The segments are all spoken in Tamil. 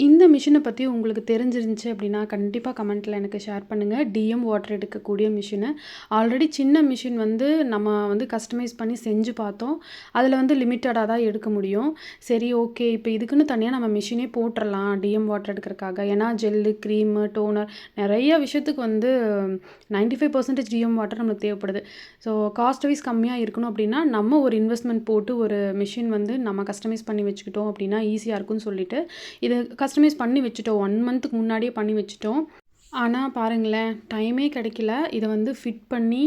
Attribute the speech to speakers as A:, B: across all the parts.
A: இந்த மிஷினை பற்றி உங்களுக்கு தெரிஞ்சிருந்துச்சு அப்படின்னா கண்டிப்பாக கமெண்ட்டில் எனக்கு ஷேர் பண்ணுங்கள். டிஎம் வாட்டர் எடுக்கக்கூடிய மிஷினு. ஆல்ரெடி சின்ன மிஷின் வந்து நம்ம வந்து கஸ்டமைஸ் பண்ணி செஞ்சு பார்த்தோம். அதில் வந்து லிமிட்டடாக தான் எடுக்க முடியும். சரி ஓகே, இப்போ இதுக்குன்னு தனியாக நம்ம மிஷினே போட்டுடலாம் டிஎம் வாட்டர் எடுக்கிறதுக்காக. ஏன்னா ஜெல்லு, க்ரீமு, டோனர் நிறைய விஷயத்துக்கு வந்து 95% டிஎம் வாட்டர் நம்மளுக்கு தேவைப்படுது. ஸோ காஸ்ட் வைஸ் கம்மியாக இருக்கணும் அப்படின்னா நம்ம ஒரு இன்வெஸ்ட்மெண்ட் போட்டு ஒரு மிஷின் வந்து நம்ம கஸ்டமைஸ் பண்ணி வச்சுக்கிட்டோம் அப்படின்னா ஈஸியாக இருக்கும்னு சொல்லிட்டு இது கஸ்டமைஸ் பண்ணி வச்சுட்டோம். 1 மந்த்துக்கு முன்னாடியே பண்ணி வச்சுட்டோம். ஆனால் பாருங்களேன், டைமே கிடைக்கல. இதை வந்து ஃபிட் பண்ணி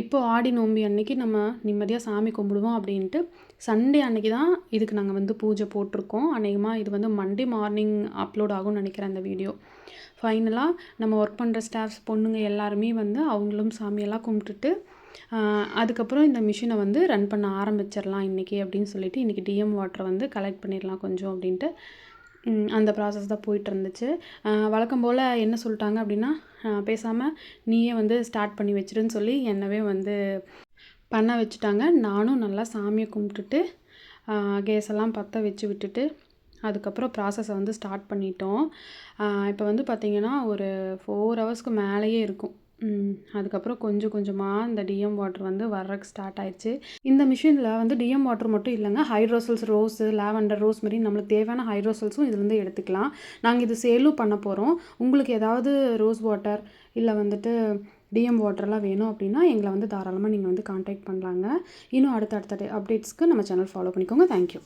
A: இப்போ ஆடி நோம்பி அன்னைக்கு நம்ம நிம்மதியாக சாமி கும்பிடுவோம் அப்படின்ட்டு சண்டே அன்னைக்கு தான் இதுக்கு நாங்கள் வந்து பூஜை போட்டிருக்கோம். அநேகமாக இது வந்து மண்டே மார்னிங் அப்லோட் ஆகும்னு நினைக்கிறேன் அந்த வீடியோ. ஃபைனலாக நம்ம ஒர்க் பண்ணுற ஸ்டாஃப்ஸ் பொண்ணுங்க எல்லாருமே வந்து அவங்களும் சாமியெல்லாம் கும்பிட்டுட்டு அதுக்கப்புறம் இந்த மிஷினை வந்து ரன் பண்ண ஆரம்பிச்சிடலாம் இன்றைக்கி அப்படின்னு சொல்லிட்டு இன்றைக்கி டிஎம் வாட்டரை வந்து கலெக்ட் பண்ணிடலாம் கொஞ்சம் அப்படின்ட்டு அந்த ப்ராசஸ் தான் போயிட்டுருந்துச்சு. வழக்கம் போல் என்ன சொல்லிட்டாங்க அப்படின்னா, பேசாமல் நீயே வந்து ஸ்டார்ட் பண்ணி வச்சிருன்னு சொல்லி என்னவே வந்து பண்ண வச்சுட்டாங்க. நானும் நல்லா சாமியை கும்பிட்டுட்டு கேஸெல்லாம் பற்ற வச்சு விட்டுட்டு அதுக்கப்புறம் ப்ராசஸை வந்து ஸ்டார்ட் பண்ணிட்டோம். இப்போ வந்து பார்த்திங்கன்னா ஒரு 4 ஹவர்ஸ்க்கு மேலேயே இருக்கும். அதுக்கப்புறம் கொஞ்சம் கொஞ்சமாக இந்த டிஎம் வாட்டர் வந்து வர்றதுக்கு ஸ்டார்ட் ஆயிடுச்சு. இந்த மிஷினில் வந்து டிஎம் வாட்டர் மட்டும் இல்லைங்க, ஹைட்ரோசல்ஸ், ரோஸு, லாவெண்டர், ரோஸ்மெரி நம்மளுக்கு தேவையான ஹைட்ரோசல்ஸும் இதுலேருந்து எடுத்துக்கலாம். நாங்கள் இது சேலும் பண்ண போகிறோம். உங்களுக்கு ஏதாவது ரோஸ் வாட்டர் இல்லை வந்துட்டு டிஎம் வாட்டர்லாம் வேணும் அப்படின்னா எங்களை வந்து தாராளமாக நீங்கள் வந்து கான்டாக்ட் பண்ணலாங்க. இன்னும் அடுத்த அப்டேட்ஸ்க்கு நம்ம சேனல் ஃபாலோ பண்ணிக்கோங்க. தேங்க்யூ.